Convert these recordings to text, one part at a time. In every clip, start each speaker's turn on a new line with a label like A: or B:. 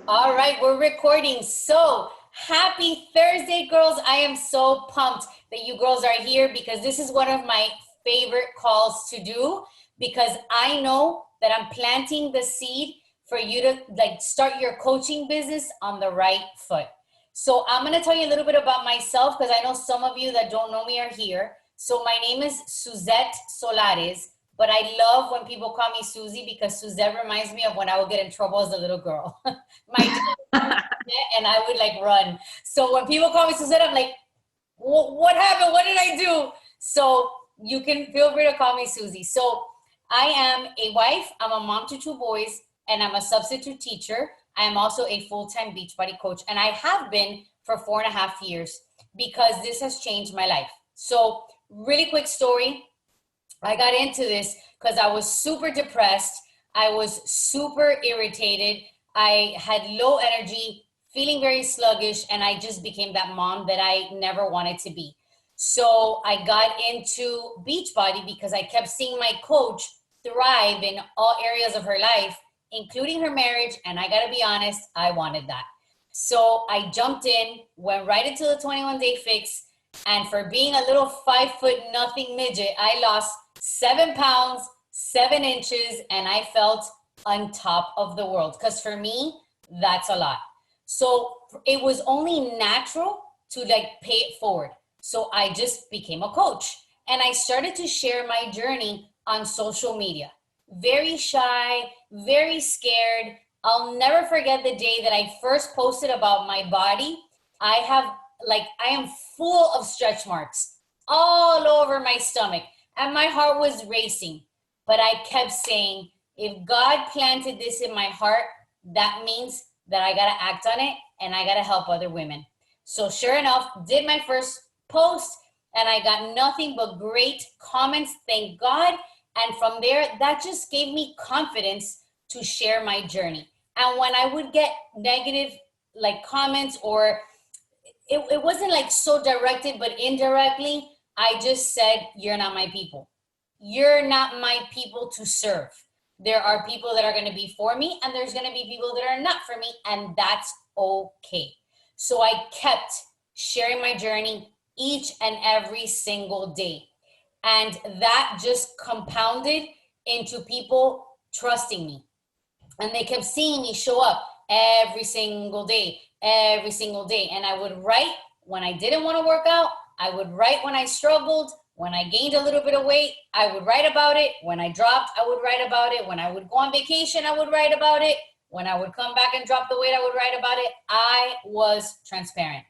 A: All right, we're recording. So happy Thursday, girls. I am so pumped that you girls are here because this is one of my favorite calls to do because I know that I'm planting the seed for you to start your coaching business on the right foot. So I'm going to tell you a little bit about myself because I know some of you that don't know me are here. So my name is Suzette Solares, but I love when people call me Susie because Suzette reminds me of when I would get in trouble as a little girl. My and I would run. So when people call me Suzette, I'm like, what happened? What did I do? So you can feel free to call me Susie. So I am a wife, I'm a mom to two boys, and I'm a substitute teacher. I am also a full-time Beachbody coach, and I have been for 4.5 years because this has changed my life. So really quick story. I got into this because I was super depressed. I was super irritated. I had low energy, feeling very sluggish, and I just became that mom that I never wanted to be. So I got into Beachbody because I kept seeing my coach thrive in all areas of her life, including her marriage. And I gotta be honest, I wanted that. So I jumped in, went right into the 21-day fix. And for being a little 5 foot nothing midget, I lost 7 pounds, 7 inches, and I felt on top of the world. Because for me, that's a lot. So it was only natural to pay it forward. So I just became a coach and I started to share my journey on social media. Very shy, very scared. I'll never forget the day that I first posted about my body. I am full of stretch marks all over my stomach and my heart was racing. But I kept saying, if God planted this in my heart, that means that I got to act on it and I got to help other women. So sure enough, did my first post and I got nothing but great comments, thank God. And from there, that just gave me confidence to share my journey. And when I would get negative comments or it wasn't so directed, but indirectly, I just said, you're not my people. You're not my people to serve. There are people that are going to be for me and there's going to be people that are not for me, and that's okay. So I kept sharing my journey each and every single day. And that just compounded into people trusting me. And they kept seeing me show up every single day. And I would write when I didn't want to work out. I would write when I struggled. When I gained a little bit of weight, I would write about it. When I dropped, I would write about it. When I would go on vacation, I would write about it. When I would come back and drop the weight, I would write about it. I was transparent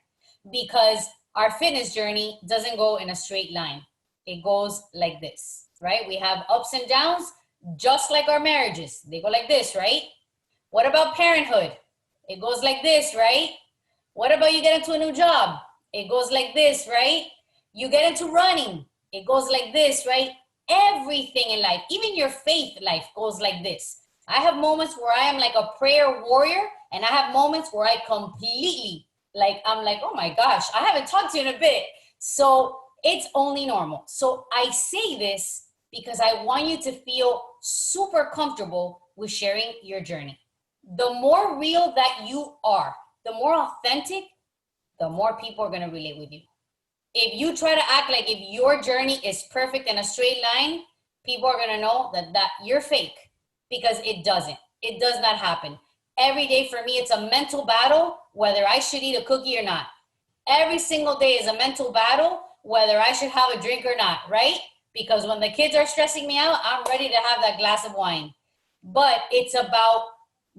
A: because our fitness journey doesn't go in a straight line. It goes like this, right? We have ups and downs, just like our marriages. They go like this, right? What about parenthood? It goes like this, right? What about you get into a new job? It goes like this, right? You get into running. It goes like this, right? Everything in life, even your faith life goes like this. I have moments where I am like a prayer warrior, and I have moments where I completely, I'm like, oh my gosh, I haven't talked to you in a bit. So it's only normal. So I say this because I want you to feel super comfortable with sharing your journey. The more real that you are, the more authentic, the more people are going to relate with you. If you try to act like if your journey is perfect in a straight line, people are going to know that you're fake, because it doesn't. It does not happen. Every day for me, it's a mental battle, whether I should eat a cookie or not. Every single day is a mental battle, whether I should have a drink or not, right? Because when the kids are stressing me out, I'm ready to have that glass of wine. But it's about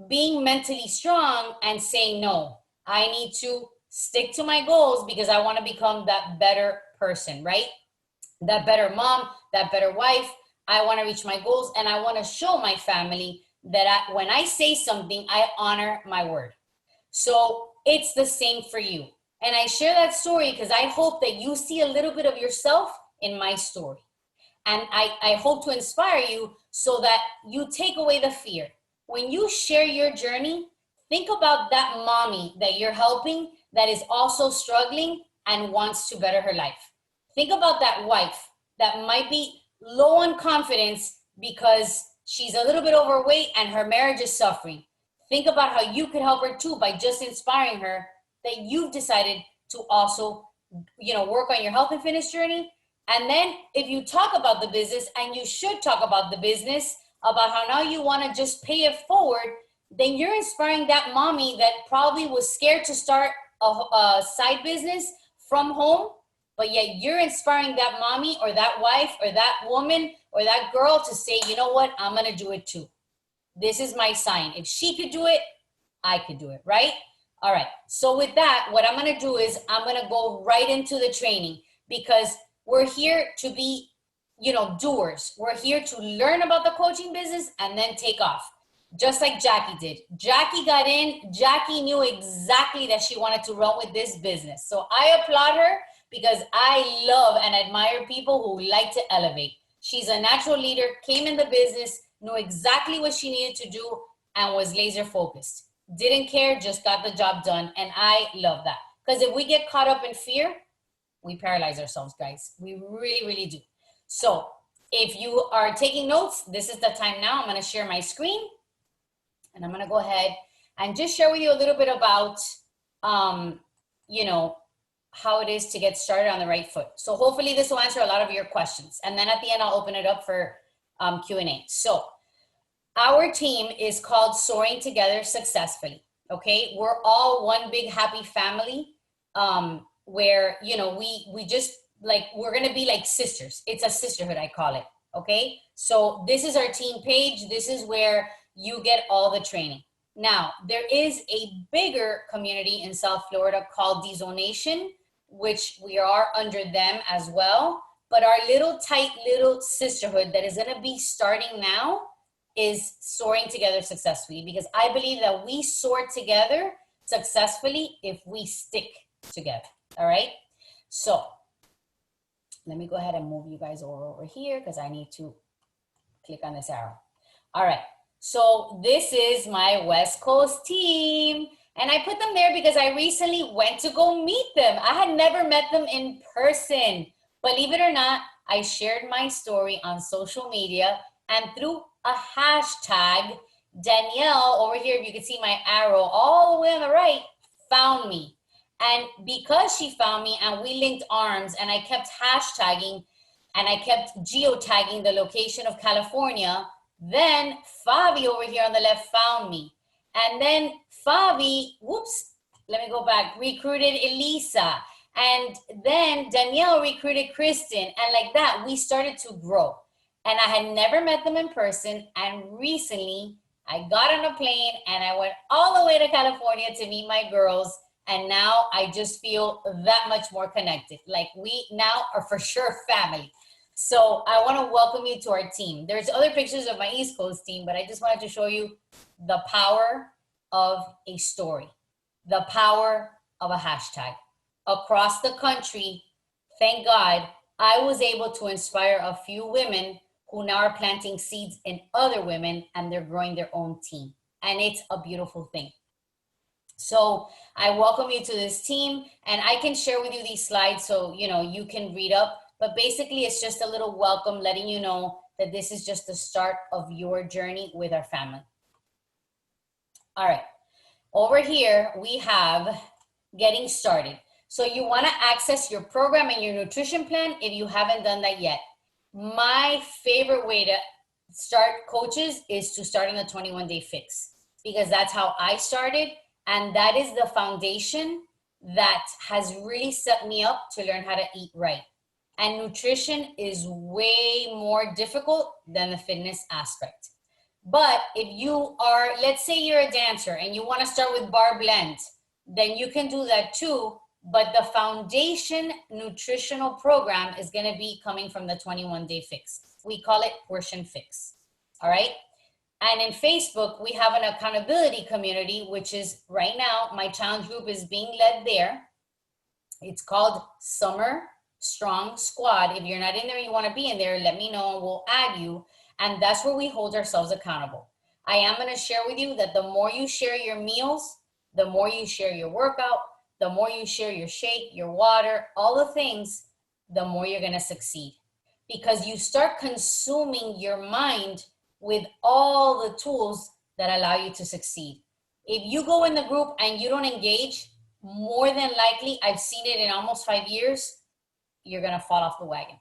A: being mentally strong and saying, no, I need to stick to my goals because I want to become that better person, right? That better mom, that better wife. I want to reach my goals, and I want to show my family that when I say something, I honor my word. So it's the same for you. And I share that story because I hope that you see a little bit of yourself in my story. And I hope to inspire you so that you take away the fear. When you share your journey, think about that mommy that you're helping that is also struggling and wants to better her life. Think about that wife that might be low on confidence because she's a little bit overweight and her marriage is suffering. think about how you could help her too by just inspiring her that you've decided to also, work on your health and fitness journey. And then if you talk about the business, and you should talk about the business, about how now you want to just pay it forward, then you're inspiring that mommy that probably was scared to start a side business from home, but yet you're inspiring that mommy or that wife or that woman or that girl to say, you know what, I'm going to do it too. This is my sign. If she could do it, I could do it, right? All right. So with that, what I'm going to do is I'm going to go right into the training, because we're here to be, doers. We're here to learn about the coaching business and then take off. Just like Jackie did. Jackie got in. Jackie knew exactly that she wanted to run with this business. So I applaud her, because I love and admire people who like to elevate. She's a natural leader, came in the business, knew exactly what she needed to do, and was laser focused. Didn't care, just got the job done. And I love that. Because if we get caught up in fear, we paralyze ourselves, guys. We really, really do. So if you are taking notes, this is the time now. I'm going to share my screen. And I'm going to go ahead and just share with you a little bit about, how it is to get started on the right foot. So hopefully this will answer a lot of your questions. And then at the end, I'll open it up for Q&A. So our team is called Soaring Together Successfully. Okay. We're all one big happy family, where, we just we're going to be like sisters. It's a sisterhood, I call it. Okay. So this is our team page. This is where you get all the training. Now, there is a bigger community in South Florida called D-Zonation, which we are under them as well. But our tight little sisterhood that is going to be starting now is Soaring Together Successfully, because I believe that we soar together successfully if we stick together. All right. So let me go ahead and move you guys over here, because I need to click on this arrow. All right. So this is my West Coast team. And I put them there because I recently went to go meet them. I had never met them in person. Believe it or not, I shared my story on social media, and through a hashtag, Danielle, over here, if you can see my arrow all the way on the right, found me. And because she found me and we linked arms, and I kept hashtagging and I kept geotagging the location of California, then Fabi over here on the left found me. And then Fabi, let me go back, recruited Elisa. And then Danielle recruited Kristen. And like that, we started to grow. And I had never met them in person. And recently, I got on a plane and I went all the way to California to meet my girls. And now I just feel that much more connected. Like we now are for sure family. So I want to welcome you to our team. There's other pictures of my East Coast team, but I just wanted to show you the power of a story, the power of a hashtag. Across the country, thank God, I was able to inspire a few women who now are planting seeds in other women, and they're growing their own team. And it's a beautiful thing. So I welcome you to this team, and I can share with you these slides so you can read up. But basically, it's just a little welcome, letting you know that this is just the start of your journey with our family. All right. Over here, we have getting started. So you want to access your program and your nutrition plan if you haven't done that yet. My favorite way to start coaches is to start on the 21-day fix, because that's how I started. And that is the foundation that has really set me up to learn how to eat right. And nutrition is way more difficult than the fitness aspect. But if you are, let's say you're a dancer and you want to start with bar blend, then you can do that too. But the foundation nutritional program is going to be coming from the 21-day fix. We call it Portion Fix. All right. And in Facebook, we have an accountability community, which is right now, my challenge group is being led there. It's called Summer Strong Squad. If you're not in there, you want to be in there, let me know and we'll add you. And that's where we hold ourselves accountable. I am going to share with you that the more you share your meals, the more you share your workout, the more you share your shake, your water, all the things, the more you're going to succeed. Because you start consuming your mind with all the tools that allow you to succeed. If you go in the group and you don't engage, more than likely, I've seen it in almost 5 years, you're gonna fall off the wagon.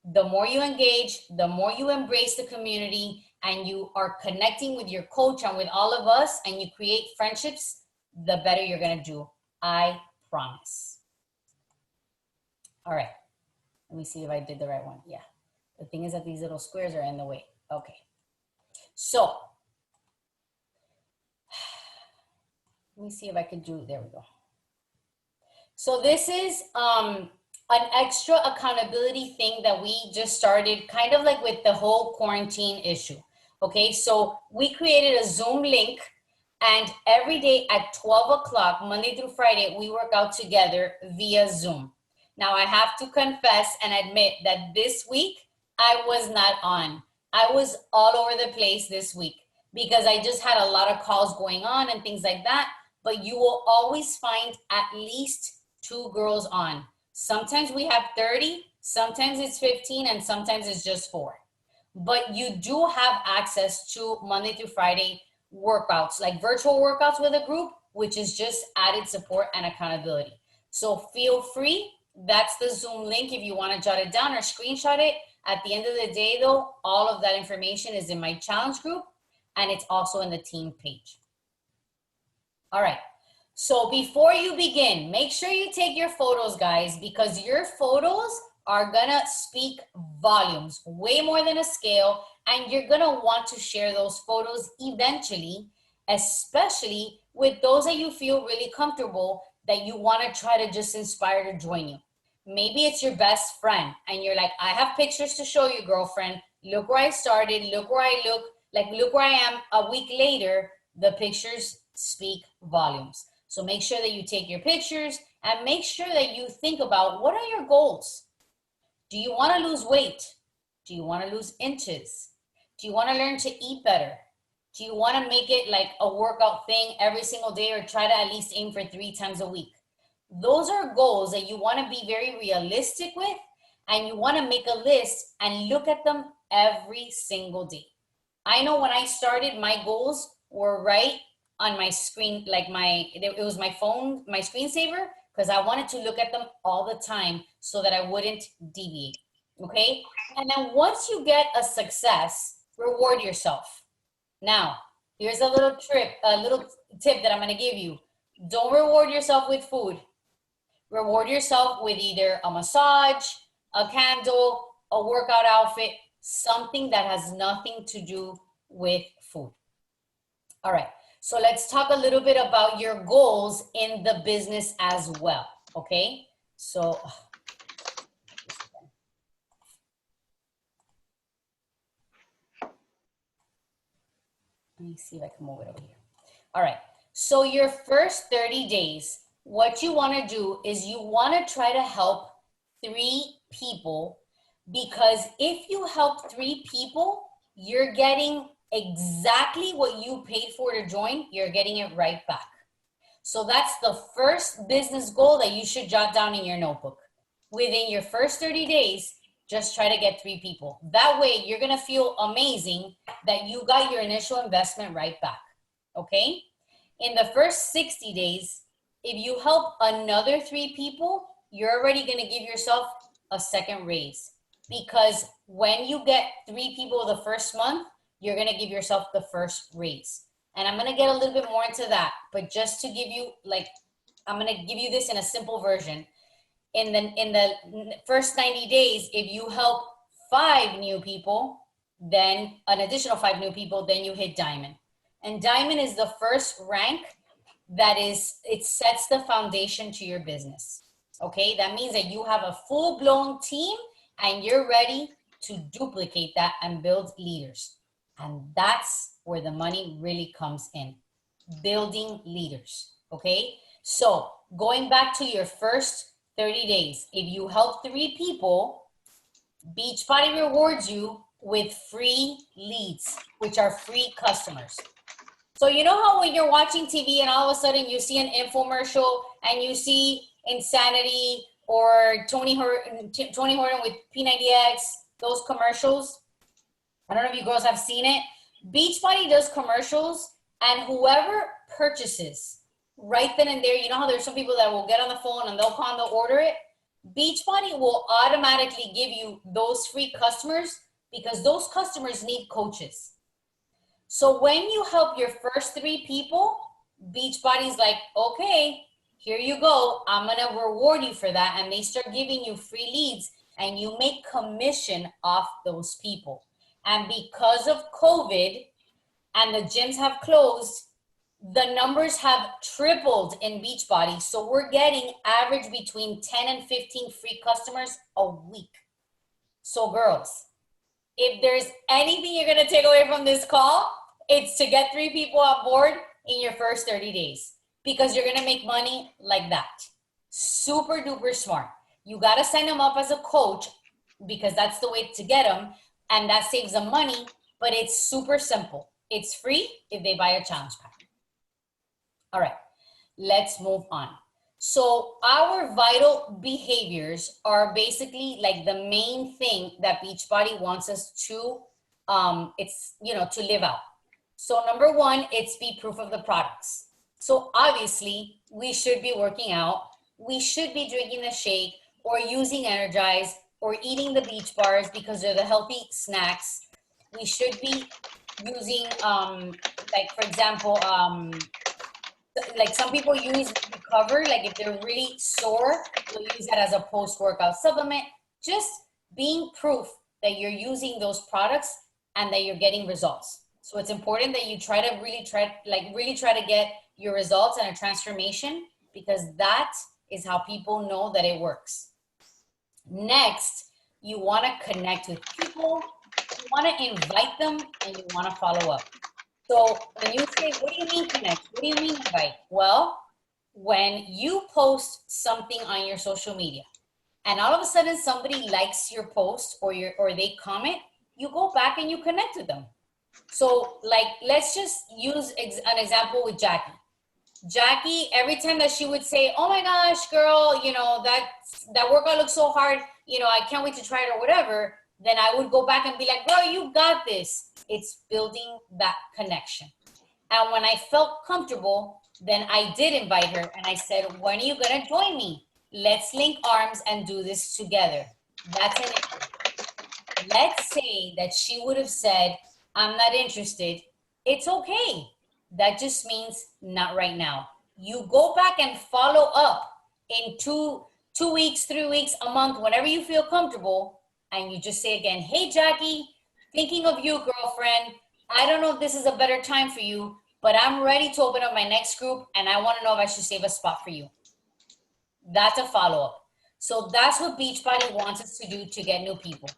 A: The more you engage, the more you embrace the community and you are connecting with your coach and with all of us and you create friendships, the better you're gonna do. I promise. All right, let me see if I did the right one. Yeah, the thing is that these little squares are in the way. Okay, so let me see if I can do, there we go. So this is an extra accountability thing that we just started, kind of like with the whole quarantine issue. Okay, so we created a Zoom link, and every day at 12 o'clock, Monday through Friday, we work out together via Zoom. Now I have to confess and admit that this week I was not on. I was all over the place this week because I just had a lot of calls going on and things like that. But you will always find at least 2 girls on. Sometimes we have 30, sometimes it's 15, and sometimes it's just 4. But you do have access to Monday through Friday workouts, like virtual workouts with a group, which is just added support and accountability. So feel free. That's the Zoom link if you want to jot it down or screenshot it. At the end of the day, though, all of that information is in my challenge group, and it's also in the team page. All right. So before you begin, make sure you take your photos, guys, because your photos are gonna speak volumes, way more than a scale, and you're gonna want to share those photos eventually, especially with those that you feel really comfortable that you wanna try to just inspire to join you. Maybe it's your best friend and you're like, I have pictures to show you, girlfriend. Look where I started, look where I look, like look where I am a week later. The pictures speak volumes. So make sure that you take your pictures and make sure that you think about, what are your goals? Do you want to lose weight? Do you want to lose inches? Do you want to learn to eat better? Do you want to make it like a workout thing every single day, or try to at least aim for 3 times a week? Those are goals that you want to be very realistic with, and you want to make a list and look at them every single day. I know when I started, my goals were right on my screen, like it was my phone, my screensaver, because I wanted to look at them all the time so that I wouldn't deviate, okay? And then once you get a success, reward yourself. Now, here's a little tip that I'm gonna give you. Don't reward yourself with food. Reward yourself with either a massage, a candle, a workout outfit, something that has nothing to do with food. All right. So let's talk a little bit about your goals in the business as well, okay? So, let me see if I can move it over here. All right, so your first 30 days, what you wanna do is you wanna try to help 3 people, because if you help 3 people, you're getting exactly what you paid for to join, you're getting it right back. So that's the first business goal that you should jot down in your notebook. Within your first 30 days, just try to get 3 people. That way you're gonna feel amazing that you got your initial investment right back, okay? In the first 60 days, if you help another 3 people, you're already gonna give yourself a second raise, because when you get 3 people the first month, you're gonna give yourself the first raise. And I'm gonna get a little bit more into that, but just to give you, like, I'm gonna give you this in a simple version. In the first 90 days, if you help 5 new people, then an additional 5 new people, then you hit diamond. And diamond is the first rank that is, it sets the foundation to your business. Okay, that means that you have a full-blown team and you're ready to duplicate that and build leaders. And that's where the money really comes in, building leaders, okay? So going back to your first 30 days, if you help 3 people, Beachbody rewards you with free leads, which are free customers. So you know how when you're watching TV and all of a sudden you see an infomercial and you see Insanity or Tony Horton with P90X, those commercials? I don't know if you girls have seen it. Beachbody does commercials, and whoever purchases right then and there. You know how there's some people that will get on the phone and they'll call and they'll order it? Beachbody will automatically give you those free customers because those customers need coaches. So when you help your first 3 people, Beachbody's like, okay, here you go. I'm going to reward you for that. And they start giving you free leads and you make commission off those people. And because of COVID and the gyms have closed, the numbers have tripled in Beachbody. So we're getting average between 10 and 15 free customers a week. So girls, if there's anything you're going to take away from this call, it's to get 3 people on board in your first 30 days because you're going to make money like that. Super duper smart. You got to sign them up as a coach because that's the way to get them. And that saves them money, but it's super simple. It's free if they buy a challenge pack. All right, let's move on. So our vital behaviors are basically like the main thing that Beachbody wants us to, to live out. So number 1, it's be proof of the products. So obviously we should be working out. We should be drinking the shake or using Energize or eating the beach bars because they're the healthy snacks. We should be using, like for example, like some people use Recover, like if they're really sore, they'll use that as a post-workout supplement. Just being proof that you're using those products and that you're getting results. So it's important that you really try to get your results and a transformation because that is how people know that it works. Next, you want to connect with people, you want to invite them, and you want to follow up. So when you say, what do you mean connect? What do you mean invite? Well, when you post something on your social media and all of a sudden somebody likes your post or they comment, you go back and you connect with them. So like, let's just use an example with Jackie. Jackie, every time that she would say, oh my gosh, girl, that workout looks so hard, I can't wait to try it or whatever, then I would go back and be like, girl, you got this. It's building that connection. And when I felt comfortable, then I did invite her and I said, when are you going to join me? Let's link arms and do this together. That's it. Let's say that she would have said, I'm not interested. It's okay. That just means not right now. You go back and follow up in two weeks, 3 weeks, a month, whenever you feel comfortable. And you just say again, hey, Jackie, thinking of you, girlfriend. I don't know if this is a better time for you, but I'm ready to open up my next group and I want to know if I should save a spot for you. That's a follow-up. So that's what Beachbody wants us to do to get new people.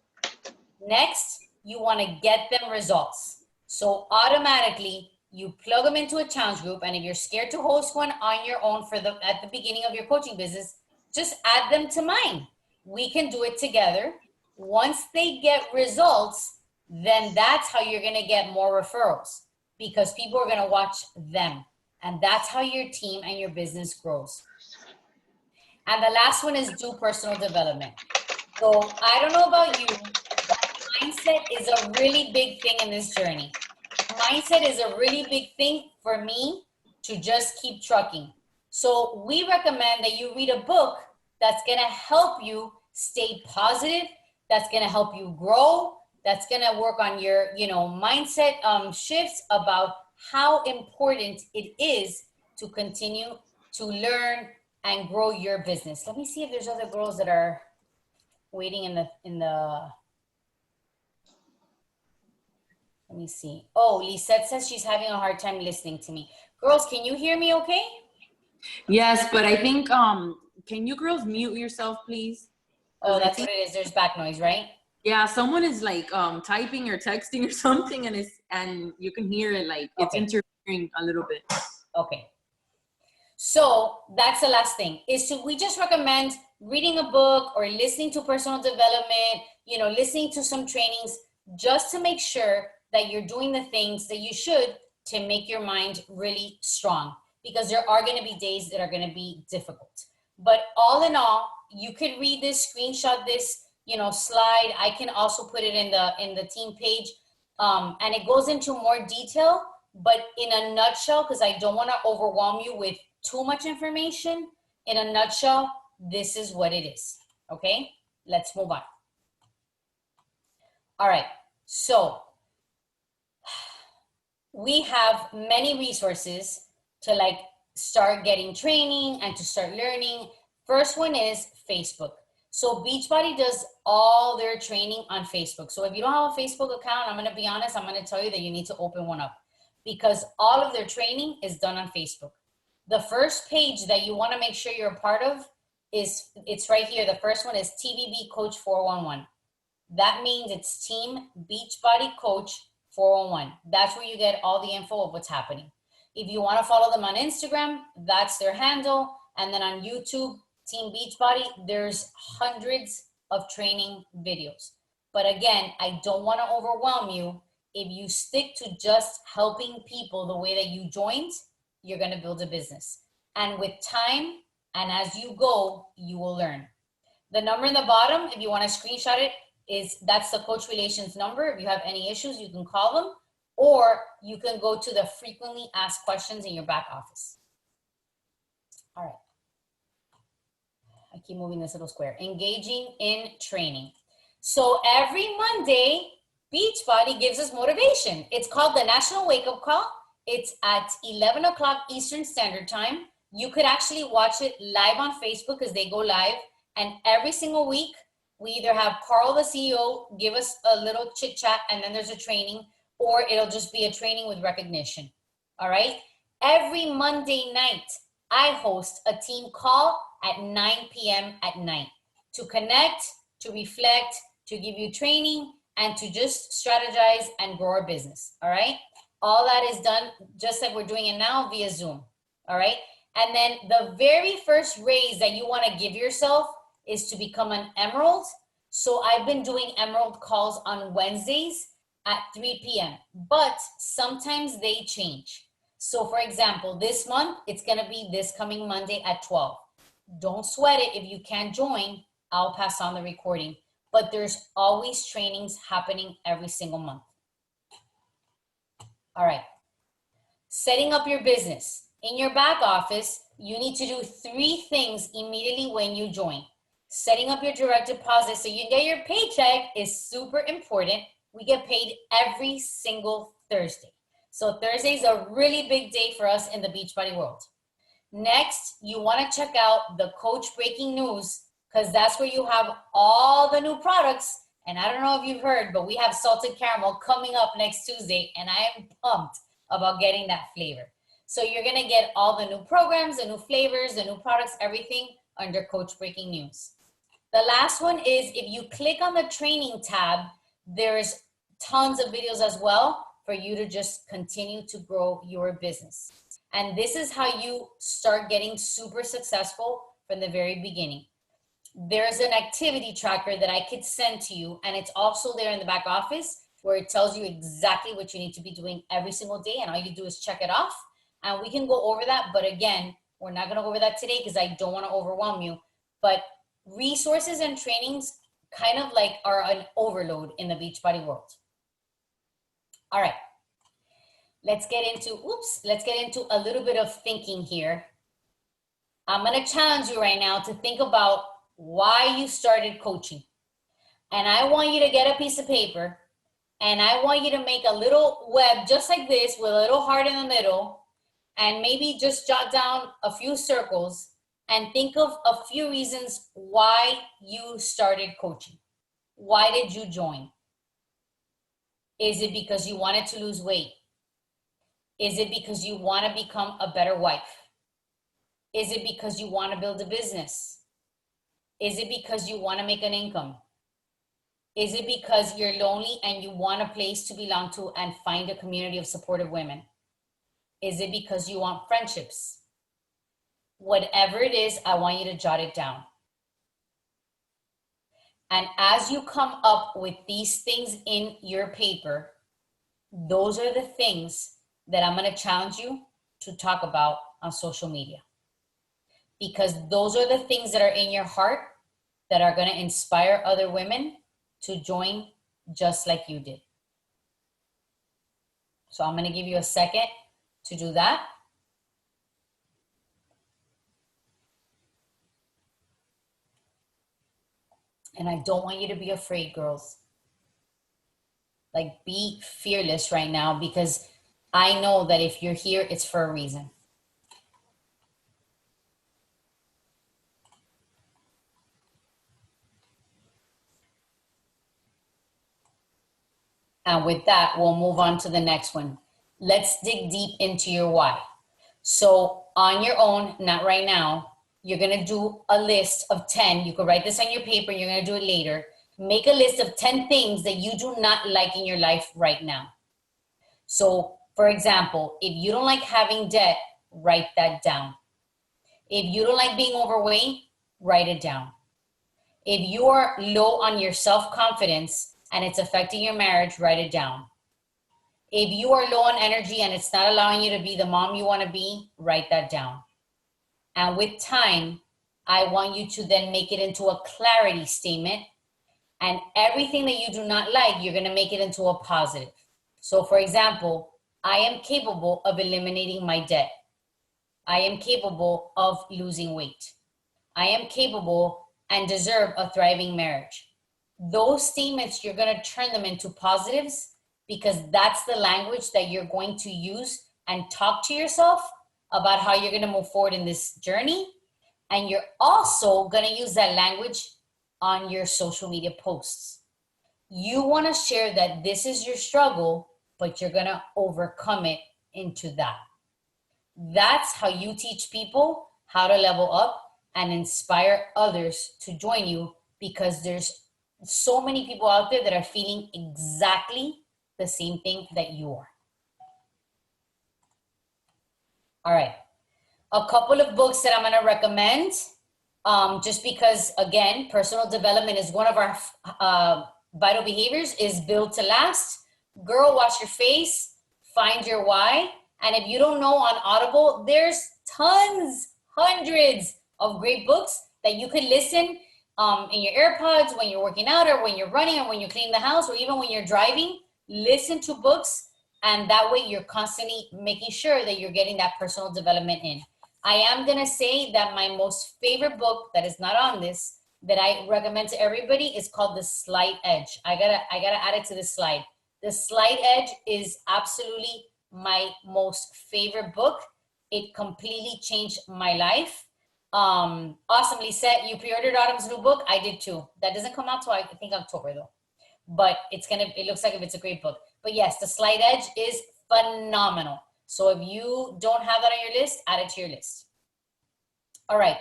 A: Next, you want to get them results. So automatically, you plug them into a challenge group, and if you're scared to host one on your own at the beginning of your coaching business, just add them to mine. We can do it together. Once they get results, then that's how you're going to get more referrals because people are going to watch them. And that's how your team and your business grows. And the last one is do personal development. So I don't know about you, but mindset is a really big thing in this journey. Mindset is a really big thing for me to just keep trucking. So we recommend that you read a book that's going to help you stay positive, that's going to help you grow, that's going to work on your, mindset shifts about how important it is to continue to learn and grow your business. Let me see if there's other girls that are waiting in the let me see. Oh, Lisette says she's having a hard time listening to me. Girls, can you hear me okay?
B: Yes, but I think, can you girls mute yourself, please?
A: Oh, that's what it is. There's back noise, right?
B: Yeah, someone is like typing or texting or something, and you can hear it like it's interfering a little bit.
A: Okay. So that's the last thing we just recommend reading a book or listening to personal development, listening to some trainings just to make sure that you're doing the things that you should to make your mind really strong, because there are going to be days that are going to be difficult. But all in all, you could read this, screenshot this, slide. I can also put it in the team page. And it goes into more detail But in a nutshell, because I don't want to overwhelm you with too much information, in a nutshell, this is what it is. Okay, let's move on. All right, so we have many resources to like start getting training and to start learning. First one is Facebook. So Beachbody does all their training on Facebook. So if you don't have a Facebook account, I'm going to be honest, I'm going to tell you that you need to open one up, because all of their training is done on Facebook. The first page that you want to make sure you're a part of is, it's right here. The first one is TBB Coach 411. That means it's Team Beachbody Coach 411. That's where you get all the info of what's happening. If you want to follow them on Instagram, that's their handle. And then on YouTube, Team Beachbody, there's hundreds of training videos. But again, I don't want to overwhelm you. If you stick to just helping people the way that you joined, you're going to build a business. And with time and as you go, you will learn. The number in the bottom, if you want to screenshot it, that's the Coach Relations number. If you have any issues, you can call them, or you can go to the frequently asked questions in your back office. All right. I keep moving this little square. Engaging in training. So every Monday, Beachbody gives us motivation. It's called the National Wake Up Call. It's at 11 o'clock Eastern Standard Time. You could actually watch it live on Facebook because they go live. And every single week, we either have Carl, the CEO, give us a little chit chat, and then there's a training, or it'll just be a training with recognition. All right. Every Monday night, I host a team call at 9 p.m. at night to connect, to reflect, to give you training, and to just strategize and grow our business. All right. All that is done just like we're doing it now via Zoom. All right. And then the very first raise that you want to give yourself is to become an Emerald. So I've been doing Emerald calls on Wednesdays at 3 p.m. But sometimes they change. So for example, this month, it's going to be this coming Monday at 12. Don't sweat it. If you can't join, I'll pass on the recording. But there's always trainings happening every single month. All right. Setting up your business. In your back office, you need to do 3 things immediately when you join. Setting up your direct deposit so you can get your paycheck is super important. We get paid every single Thursday. So Thursday is a really big day for us in the Beachbody world. Next, you want to check out the Coach Breaking News, because that's where you have all the new products. And I don't know if you've heard, but we have salted caramel coming up next Tuesday, and I am pumped about getting that flavor. So you're going to get all the new programs, the new flavors, the new products, everything under Coach Breaking News. The last one is, if you click on the training tab, there's tons of videos as well for you to just continue to grow your business. And this is how you start getting super successful from the very beginning. There's an activity tracker that I could send to you, and it's also there in the back office where it tells you exactly what you need to be doing every single day, and all you do is check it off, and we can go over that. But again, we're not going to go over that today because I don't want to overwhelm you. But resources and trainings kind of like are an overload in the Beachbody world. All right, let's get into a little bit of thinking here. I'm going to challenge you right now to think about why you started coaching. And I want you to get a piece of paper, and I want you to make a little web just like this with a little heart in the middle, and maybe just jot down a few circles and think of a few reasons why you started coaching. Why did you join? Is it because you wanted to lose weight? Is it because you want to become a better wife? Is it because you want to build a business? Is it because you want to make an income? Is it because you're lonely and you want a place to belong to and find a community of supportive women? Is it because you want friendships? Whatever it is, I want you to jot it down. And as you come up with these things in your paper, those are the things that I'm going to challenge you to talk about on social media. Because those are the things that are in your heart that are going to inspire other women to join just like you did. So I'm going to give you a second to do that. And I don't want you to be afraid, girls. Like, be fearless right now, because I know that if you're here, it's for a reason. And with that, we'll move on to the next one. Let's dig deep into your why. So on your own, not right now, you're going to do a list of 10. You could write this on your paper. You're going to do it later. Make a list of 10 things that you do not like in your life right now. So, for example, if you don't like having debt, write that down. If you don't like being overweight, write it down. If you're low on your self-confidence and it's affecting your marriage, write it down. If you are low on energy and it's not allowing you to be the mom you want to be, write that down. And with time, I want you to then make it into a clarity statement. And everything that you do not like, you're going to make it into a positive. So for example, I am capable of eliminating my debt. I am capable of losing weight. I am capable and deserve a thriving marriage. Those statements, you're going to turn them into positives, because that's the language that you're going to use and talk to yourself about how you're going to move forward in this journey. And you're also going to use that language on your social media posts. You want to share that this is your struggle, but you're going to overcome it into that. That's how you teach people how to level up and inspire others to join you, because there's so many people out there that are feeling exactly the same thing that you are. All right. A couple of books that I'm going to recommend, just because, again, personal development is one of our vital behaviors, is Build to Last, Girl Wash Your Face, Find Your Why. And if you don't know, on Audible, there's tons, hundreds of great books that you could listen in your AirPods when you're working out, or when you're running, or when you're cleaning the house, or even when you're driving. Listen to books, and that way you're constantly making sure that you're getting that personal development in. I am going to say that my most favorite book that is not on this, that I recommend to everybody, is called The Slight Edge. I gotta add it to the slide. The Slight Edge is absolutely my most favorite book. It completely changed my life. Awesome, Lisette, you pre-ordered Autumn's new book. I did too. That doesn't come out till I think October though. But it looks like it's a great book. But yes, The Slight Edge is phenomenal. So if you don't have that on your list, add it to your list. All right.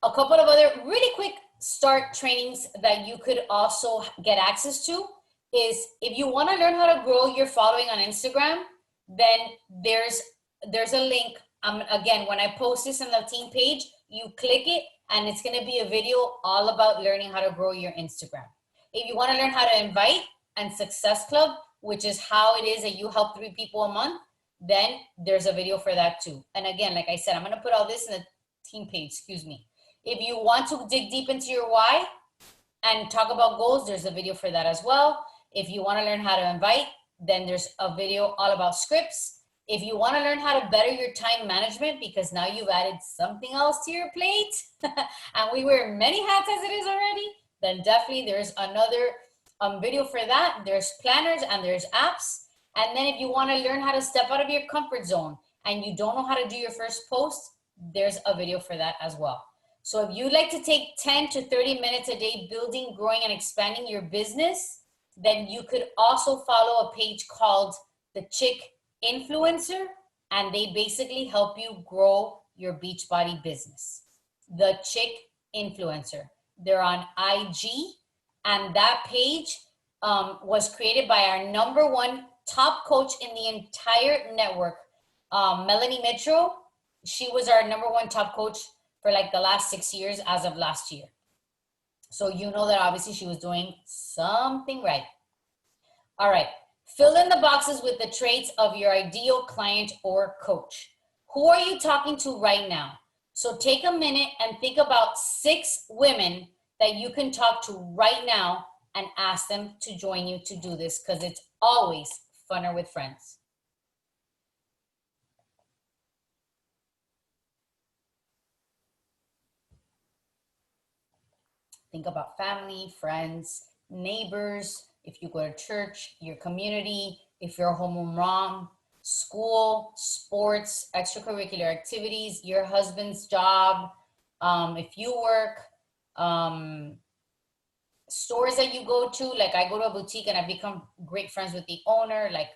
A: A couple of other really quick start trainings that you could also get access to is, if you want to learn how to grow your following on Instagram, then there's a link. Again, when I post this on the team page, you click it and it's going to be a video all about learning how to grow your Instagram. If you want to learn how to invite and Success Club, which is how it is that you help 3 people a month, then there's a video for that too. And again, like I said, I'm going to put all this in the team page, excuse me. If you want to dig deep into your why and talk about goals, there's a video for that as well. If you want to learn how to invite, then there's a video all about scripts. If you want to learn how to better your time management, because now you've added something else to your plate, and we wear many hats as it is already, then definitely there's another video for that. There's planners and there's apps. And then if you want to learn how to step out of your comfort zone and you don't know how to do your first post, there's a video for that as well. So if you'd like to take 10 to 30 minutes a day building, growing, and expanding your business, then you could also follow a page called The Chick Influencer, and they basically help you grow your Beachbody business. The Chick Influencer. They're on IG, and that page was created by our #1 top coach in the entire network, Melanie Mitchell. She was our #1 top coach for like the last 6 years as of last year. So you know that obviously she was doing something right. All right. Fill in the boxes with the traits of your ideal client or coach. Who are you talking to right now? So take a minute and think about 6 women that you can talk to right now and ask them to join you to do this, because it's always funner with friends. Think about family, friends, neighbors, if you go to church, your community, if you're a home mom, school, sports, extracurricular activities, your husband's job, if you work, um, stores that you go to. Like I go to a boutique and I've become great friends with the owner. Like,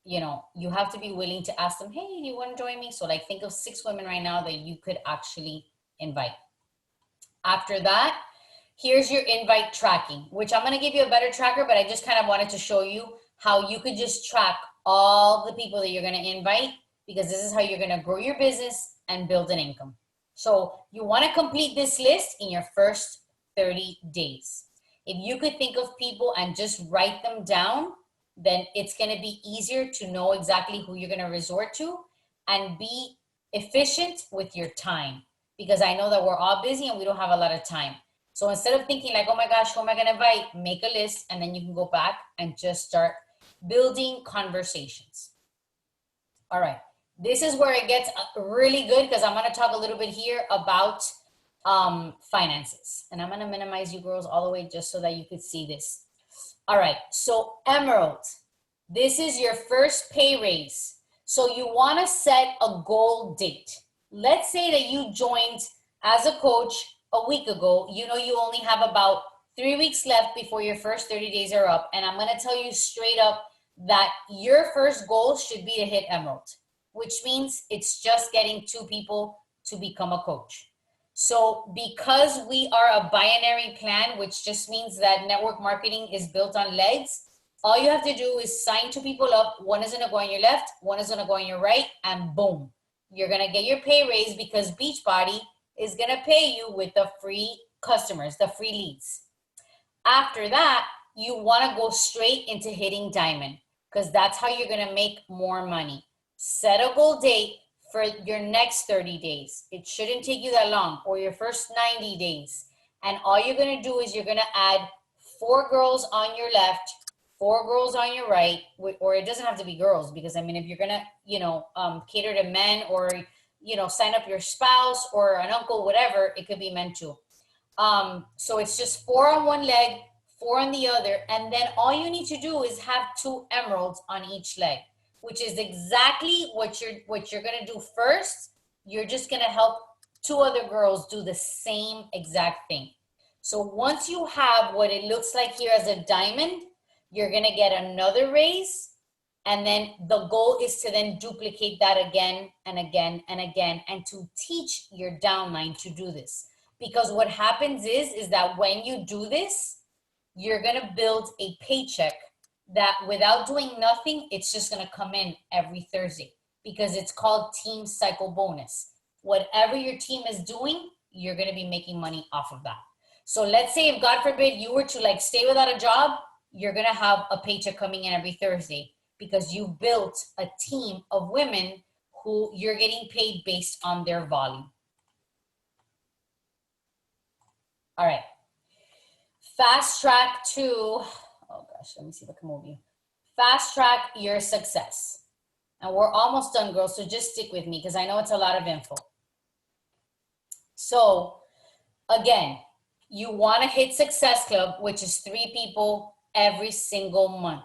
A: you know, you have to be willing to ask them, hey, do you want to join me? So like think of 6 women right now that you could actually invite. After that, here's your invite tracking, which I'm going to give you a better tracker, but I just kind of wanted to show you how you could just track all the people that you're going to invite, because this is how you're going to grow your business and build an income. So you want to complete this list in your first 30 days. If you could think of people and just write them down, then it's going to be easier to know exactly who you're going to resort to and be efficient with your time, because I know that we're all busy and we don't have a lot of time. So instead of thinking like, oh my gosh, who am I going to invite? Make a list, and then you can go back and just start building conversations. All right. This is where it gets really good, because I'm going to talk a little bit here about finances. And I'm going to minimize you girls all the way just so that you could see this. All right. So Emerald, this is your first pay raise. So you want to set a goal date. Let's say that you joined as a coach a week ago. You know, you only have about 3 weeks left before your first 30 days are up. And I'm going to tell you straight up that your first goal should be to hit Emerald, which means it's just getting 2 people to become a coach. So because we are a binary plan, which just means that network marketing is built on legs, all you have to do is sign 2 people up. One is going to go on your left, one is going to go on your right, and boom, you're going to get your pay raise, because Beachbody is going to pay you with the free customers, the free leads. After that, you want to go straight into hitting diamond, because that's how you're going to make more money. Set a goal date for your next 30 days. It shouldn't take you that long, or your first 90 days. And all you're going to do is you're going to add 4 girls on your left, 4 girls on your right, or it doesn't have to be girls, because I mean, if you're going to, you know, cater to men, or, you know, sign up your spouse or an uncle, whatever, it could be men too. So it's just 4 on one leg, 4 on the other. And then all you need to do is have 2 emeralds on each leg, which is exactly what you're going to do first. You're just going to help 2 other girls do the same exact thing. So once you have what it looks like here as a diamond, you're going to get another raise. And then the goal is to then duplicate that again and again and again, and to teach your downline to do this. Because what happens is that when you do this, you're going to build a paycheck that without doing nothing, it's just going to come in every Thursday, because it's called team cycle bonus. Whatever your team is doing, you're going to be making money off of that. So let's say if God forbid you were to like stay without a job, you're going to have a paycheck coming in every Thursday, because you built a team of women who you're getting paid based on their volume. All right. Fast track to, oh gosh, let me see if I can move you. Fast track your success. And we're almost done, girls, so just stick with me, because I know it's a lot of info. So again, you want to hit Success Club, which is 3 people every single month.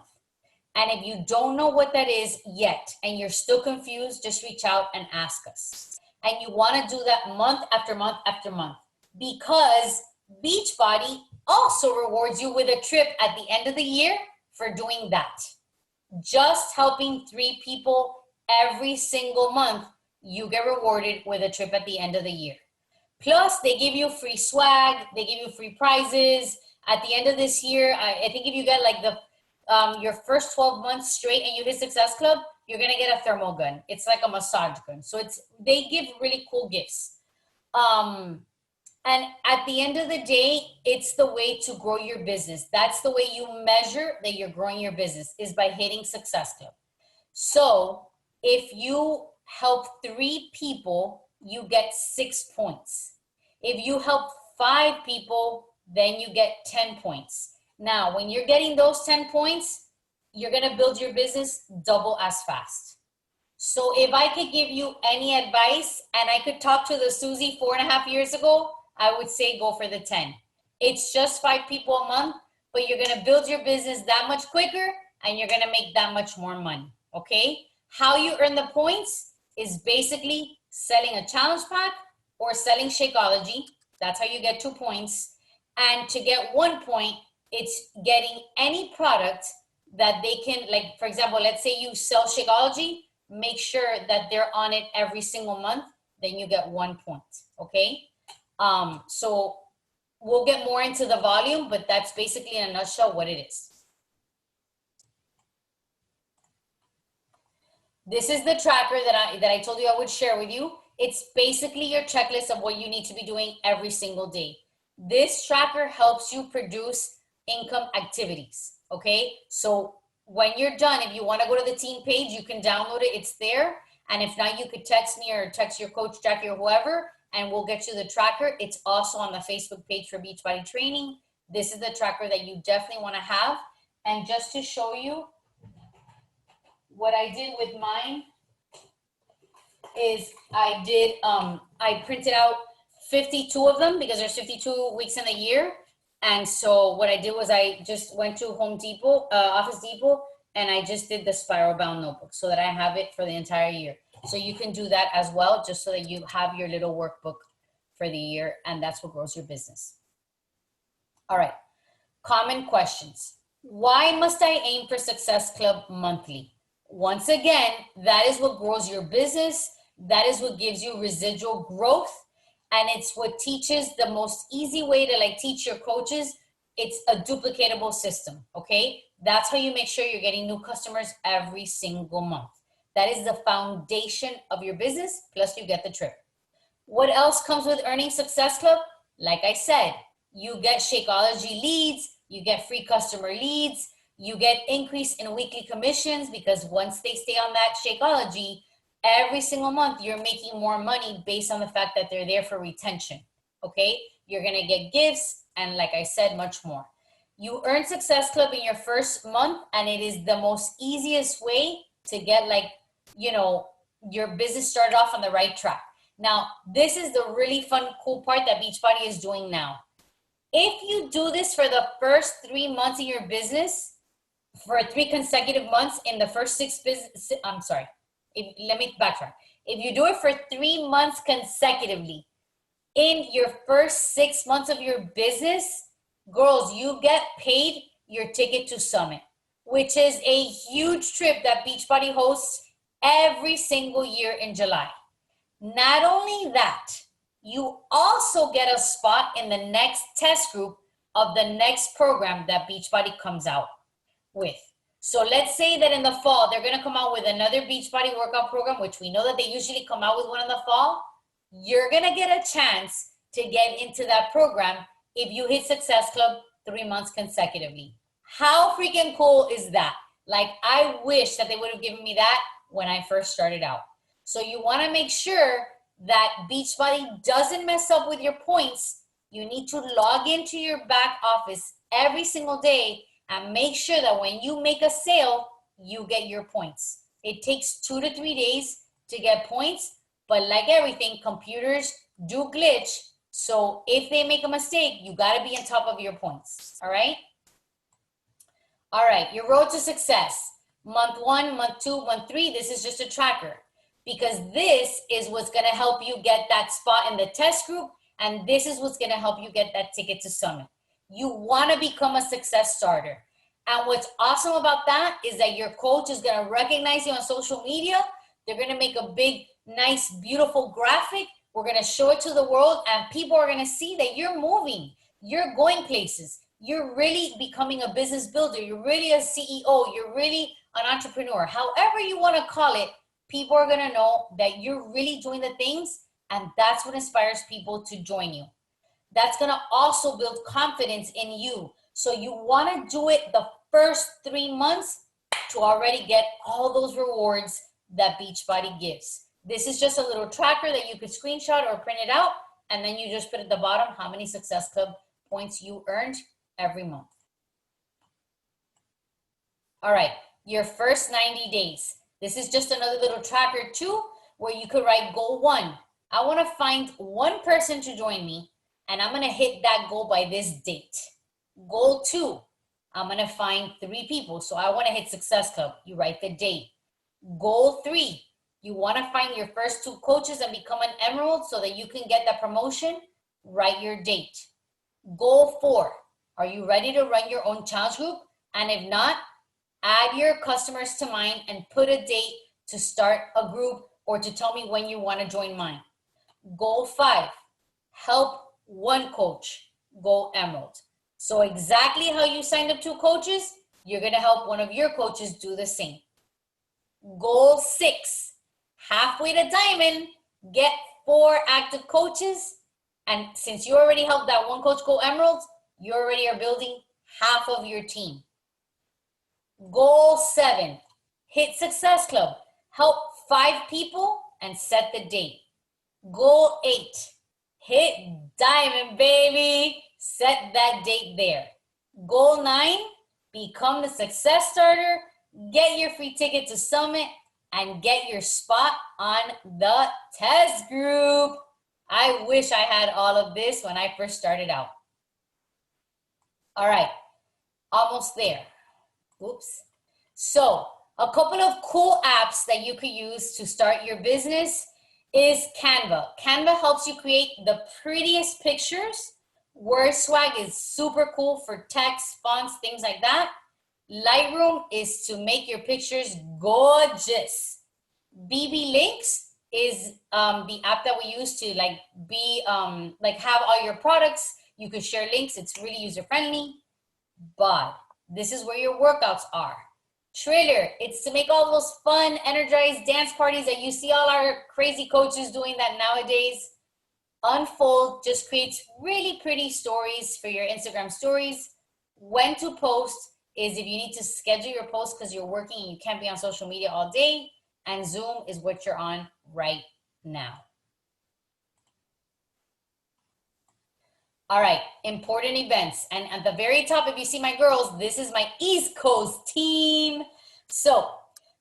A: And if you don't know what that is yet, and you're still confused, just reach out and ask us. And you want to do that month after month after month, because Beachbody also rewards you with a trip at the end of the year for doing that. Just helping 3 people every single month, you get rewarded with a trip at the end of the year. Plus, they give you free swag, they give you free prizes. At the end of this year, I think if you get like the your first 12 months straight and you hit Success Club, you're gonna get a thermal gun. It's like a massage gun. So they give really cool gifts. And at the end of the day, it's the way to grow your business. That's the way you measure that you're growing your business, is by hitting Success Club. So if you help 3 people, you get 6 points. If you help 5 people, then you get 10 points. Now, when you're getting those 10 points, you're going to build your business double as fast. So if I could give you any advice, and I could talk to the Susie 4.5 years ago, I would say go for the 10. It's just 5 people a month, but you're gonna build your business that much quicker and you're gonna make that much more money, okay? How you earn the points is basically selling a challenge pack or selling Shakeology. That's how you get 2 points. And to get 1 point, it's getting any product that they can, like, for example, let's say you sell Shakeology, make sure that they're on it every single month, then you get 1 point, okay? So we'll get more into the volume, but that's basically in a nutshell what it is. This is the tracker that I told you I would share with you. It's basically your checklist of what you need to be doing every single day. This tracker helps you produce income activities, okay? So when you're done, if you want to go to the team page, you can download it, it's there. And if not, you could text me or text your coach, Jackie, or whoever, and we'll get you the tracker. It's also on the Facebook page for Beachbody Training. This is the tracker that you definitely want to have. And just to show you what I did with mine is I printed out 52 of them because there's 52 weeks in a year. And so what I did was I just went to Home Depot, Office Depot, and I just did the spiral bound notebook so that I have it for the entire year. So you can do that as well, just so that you have your little workbook for the year, and that's what grows your business. All right, common questions. Why must I aim for Success Club monthly? Once again, that is what grows your business. That is what gives you residual growth. And it's what teaches the most easy way to like teach your coaches. It's a duplicatable system, okay? That's how you make sure you're getting new customers every single month. That is the foundation of your business, plus you get the trip. What else comes with earning Success Club? Like I said, you get Shakeology leads, you get free customer leads, you get increase in weekly commissions because once they stay on that Shakeology, every single month you're making more money based on the fact that they're there for retention, okay? You're gonna get gifts and like I said, much more. You earn Success Club in your first month and it is the most easiest way to get like, you know, your business started off on the right track. Now, this is the really fun, cool part that Beachbody is doing now. If you do this for the first 3 months of your business, for 3 consecutive months in the first 6 business, let me backtrack. If you do it for 3 months consecutively in your first 6 months of your business, girls, you get paid your ticket to Summit, which is a huge trip that Beachbody hosts every single year in July. Not only that, you also get a spot in the next test group of the next program that Beachbody comes out with. So let's say that in the fall, they're going to come out with another Beachbody workout program, which we know that they usually come out with one in the fall. You're going to get a chance to get into that program if you hit Success Club 3 months consecutively. How freaking cool is that? Like, I wish that they would have given me that when I first started out. So you want to make sure that Beachbody doesn't mess up with your points. You need to log into your back office every single day and make sure that when you make a sale, you get your points. It takes 2 to 3 days to get points, but like everything, computers do glitch. So if they make a mistake, you got to be on top of your points. All right? All right, your road to success. Month 1, month 2, month 3, this is just a tracker because this is what's going to help you get that spot in the test group, and this is what's going to help you get that ticket to Summit. You want to become a success starter. And what's awesome about that is that your coach is going to recognize you on social media. They're going to make a big, nice, beautiful graphic. We're going to show it to the world, and people are going to see that you're moving. You're going places. You're really becoming a business builder. You're really a CEO. You're really an entrepreneur. However you want to call it, people are going to know that you're really doing the things, and that's what inspires people to join you. That's going to also build confidence in you. So you want to do it the first 3 months to already get all those rewards that Beachbody gives. This is just a little tracker that you could screenshot or print it out, and then you just put at the bottom how many Success Club points you earned every month. All right, your first 90 days. This is just another little tracker too, where you could write goal 1. I want to find 1 person to join me, and I'm gonna hit that goal by this date. Goal 2, I'm gonna find 3 people. So I wanna hit Success Club. You write the date. Goal 3, you wanna find your first 2 coaches and become an emerald so that you can get that promotion. Write your date. Goal 4, are you ready to run your own challenge group? And if not, add your customers to mine and put a date to start a group or to tell me when you want to join mine. Goal 5, help 1 coach go emerald. So exactly how you signed up 2 coaches, you're going to help one of your coaches do the same. Goal 6, halfway to diamond, get 4 active coaches. And since you already helped that 1 coach go emerald, you already are building half of your team. Goal 7, hit Success Club. Help 5 people and set the date. Goal 8, hit diamond, baby. Set that date there. Goal 9, become the success starter, get your free ticket to Summit, and get your spot on the test group. I wish I had all of this when I first started out. All right, almost there. Oops. So a couple of cool apps that you could use to start your business is Canva. Canva helps you create the prettiest pictures. WordSwag is super cool for text, fonts, things like that. Lightroom is to make your pictures gorgeous. BB Links is the app that we use to have all your products. You can share links. It's really user friendly. But this is where your workouts are. Triller, it's to make all those fun, energized dance parties that you see all our crazy coaches doing that nowadays. Unfold just creates really pretty stories for your Instagram stories. When to post is if you need to schedule your post because you're working and you can't be on social media all day. And Zoom is what you're on right now. All right, important events. And at the very top, if you see my girls, this is my East Coast team. So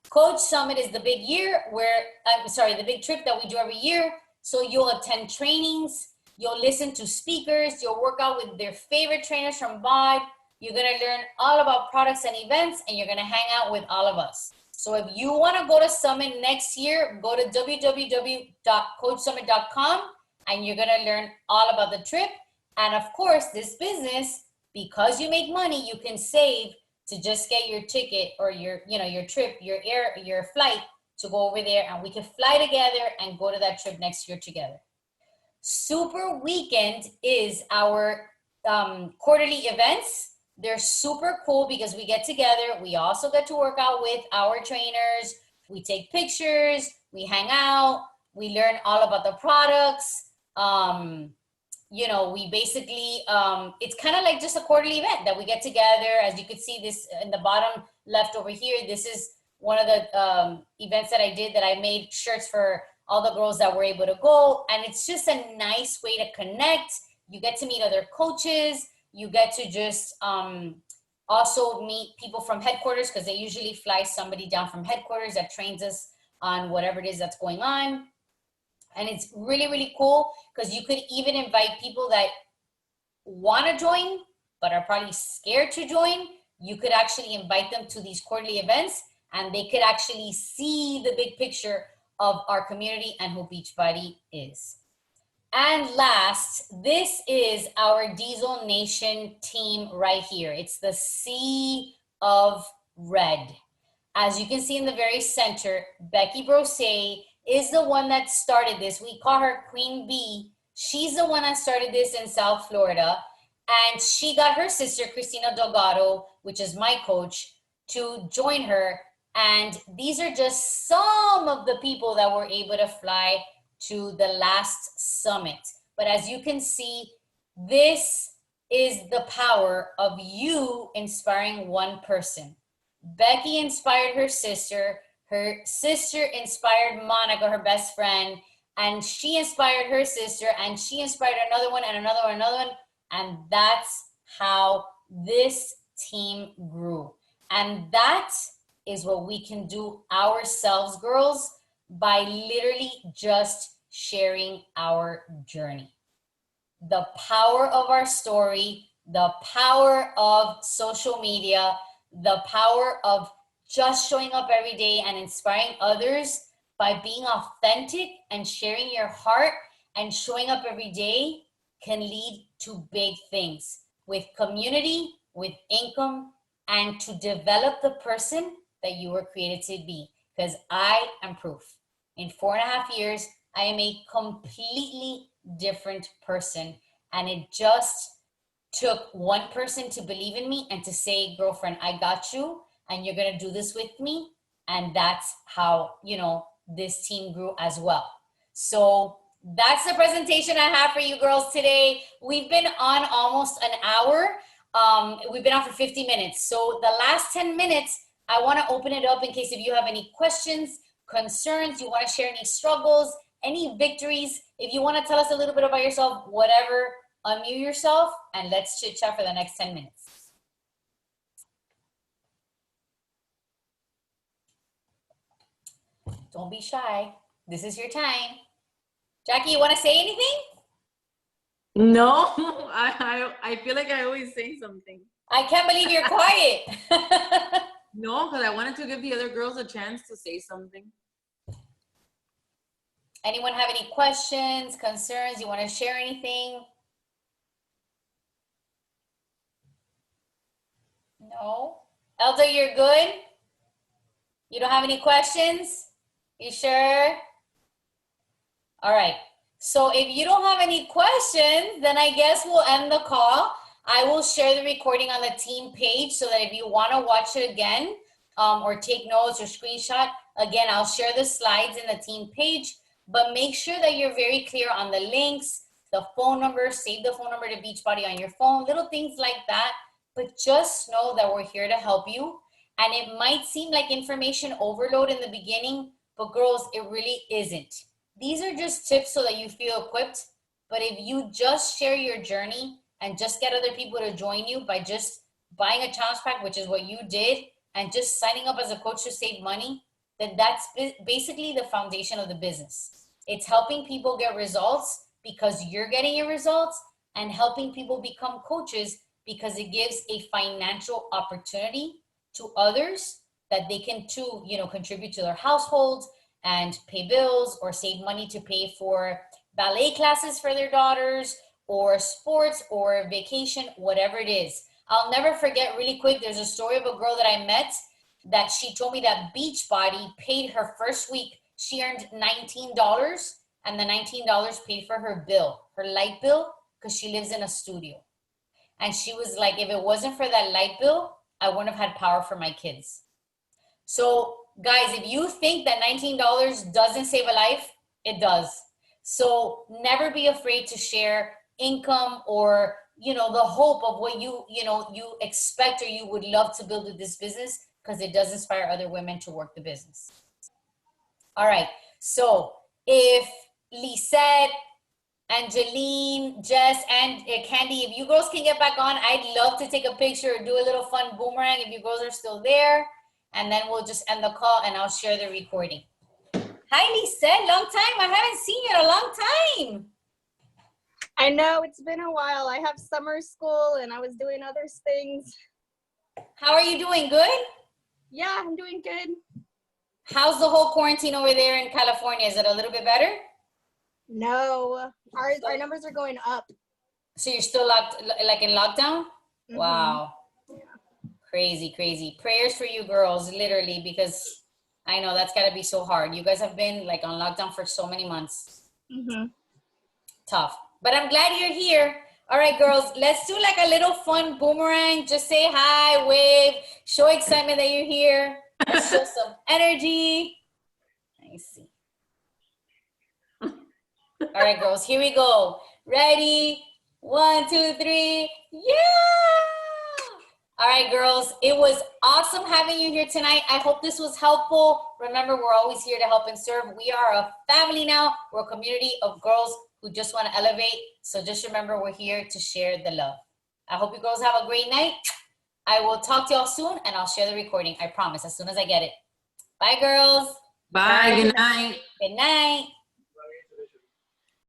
A: Coach Summit is the big the big trip that we do every year. So you'll attend trainings, you'll listen to speakers, you'll work out with their favorite trainers from BOD. You're gonna learn all about products and events, and you're gonna hang out with all of us. So if you wanna go to Summit next year, go to www.coachsummit.com and you're gonna learn all about the trip. And of course, this business, because you make money, you can save to just get your ticket or your trip, your flight to go over there, and we can fly together and go to that trip next year together. Super Weekend is our quarterly events. They're super cool because we get together. We also get to work out with our trainers. We take pictures, we hang out, we learn all about the products. We basically, it's kind of like just a quarterly event that we get together. As you can see this in the bottom left over here, this is one of the events that I did that I made shirts for all the girls that were able to go. And it's just a nice way to connect. You get to meet other coaches. You get to just also meet people from headquarters because they usually fly somebody down from headquarters that trains us on whatever it is that's going on. And it's really, really cool because you could even invite people that want to join but are probably scared to join. You could actually invite them to these quarterly events and they could actually see the big picture of our community and who Beachbody is. And last, this is our Diesel Nation team right here. It's the sea of red. As you can see in the very center, Becky Brose is the one that started this. We call her Queen Bee. She's the one that started this in South Florida. And she got her sister, Christina Delgado, which is my coach, to join her. And these are just some of the people that were able to fly to the last summit. But as you can see, this is the power of you inspiring one person. Becky inspired her sister inspired Monica, her best friend, and she inspired her sister, and she inspired another one and another one, another one. And that's how this team grew. And that is what we can do ourselves, girls, by literally just sharing our journey. the power of our story, the power of social media, the power of just showing up every day and inspiring others by being authentic and sharing your heart and showing up every day can lead to big things with community, with income, and to develop the person that you were created to be. Because I am proof. In 4.5 years, I am a completely different person. And it just took one person to believe in me and to say, girlfriend, I got you, and you're going to do this with me. And that's how, this team grew as well. So that's the presentation I have for you girls today. We've been on almost an hour. We've been on for 50 minutes. So the last 10 minutes, I want to open it up in case if you have any questions, concerns, you want to share any struggles, any victories. If you want to tell us a little bit about yourself, whatever, unmute yourself and let's chit chat for the next 10 minutes. Don't be shy. This is your time. Jackie, you want to say anything?
B: No, I feel like I always say something.
A: I can't believe you're quiet.
B: No, because I wanted to give the other girls a chance to say something.
A: Anyone have any questions, concerns? You want to share anything? No? Elder, you're good? You don't have any questions? You sure? All right. So if you don't have any questions, then I guess we'll end the call. I will share the recording on the team page so that if you want to watch it again or take notes or screenshot, again, I'll share the slides in the team page, but make sure that you're very clear on the links, the phone number, save the phone number to Beachbody on your phone, little things like that. But just know that we're here to help you. And it might seem like information overload in the beginning, but girls, it really isn't. These are just tips so that you feel equipped. But if you just share your journey and just get other people to join you by just buying a challenge pack, which is what you did, and just signing up as a coach to save money, then that's basically the foundation of the business. It's helping people get results because you're getting your results and helping people become coaches because it gives a financial opportunity to others that they can too, contribute to their households and pay bills or save money to pay for ballet classes for their daughters or sports or vacation, whatever it is. I'll never forget really quick, there's a story of a girl that I met that she told me that Beachbody paid her first week. She earned $19 and the $19 paid for her bill, her light bill, because she lives in a studio. And she was like, if it wasn't for that light bill, I wouldn't have had power for my kids. So guys, if you think that $19 doesn't save a life, it does. So never be afraid to share income or, the hope of what you expect or you would love to build with this business, because it does inspire other women to work the business. All right. So if Lisette, Angeline, Jess, and Candy, if you girls can get back on, I'd love to take a picture or do a little fun boomerang if you girls are still there. And then we'll just end the call and I'll share the recording. Hi, Lisette. Long time. I haven't seen you in a long time.
C: I know, it's been a while. I have summer school and I was doing other things.
A: How are you doing? Good?
C: Yeah, I'm doing good.
A: How's the whole quarantine over there in California? Is it a little bit better?
C: No, our numbers are going up.
A: So you're still in lockdown?
C: Mm-hmm.
A: Wow.
C: Yeah.
A: Crazy. Prayers for you girls, literally, because I know that's got to be so hard. You guys have been on lockdown for so many months.
C: Mm-hmm.
A: Tough. But I'm glad you're here. All right, girls, let's do a little fun boomerang. Just say hi, wave, show excitement that you're here. Let's show some energy. Let me see. All right, girls, here we go. Ready? 1, 2, 3. Yeah! All right, girls, it was awesome having you here tonight. I hope this was helpful. Remember, we're always here to help and serve. We are a family now. We're a community of girls who just want to elevate. So just remember, we're here to share the love. I hope you girls have a great night. I will talk to y'all soon, and I'll share the recording. I promise, as soon as I get it. Bye, girls.
B: Bye. Good night.
A: Good night.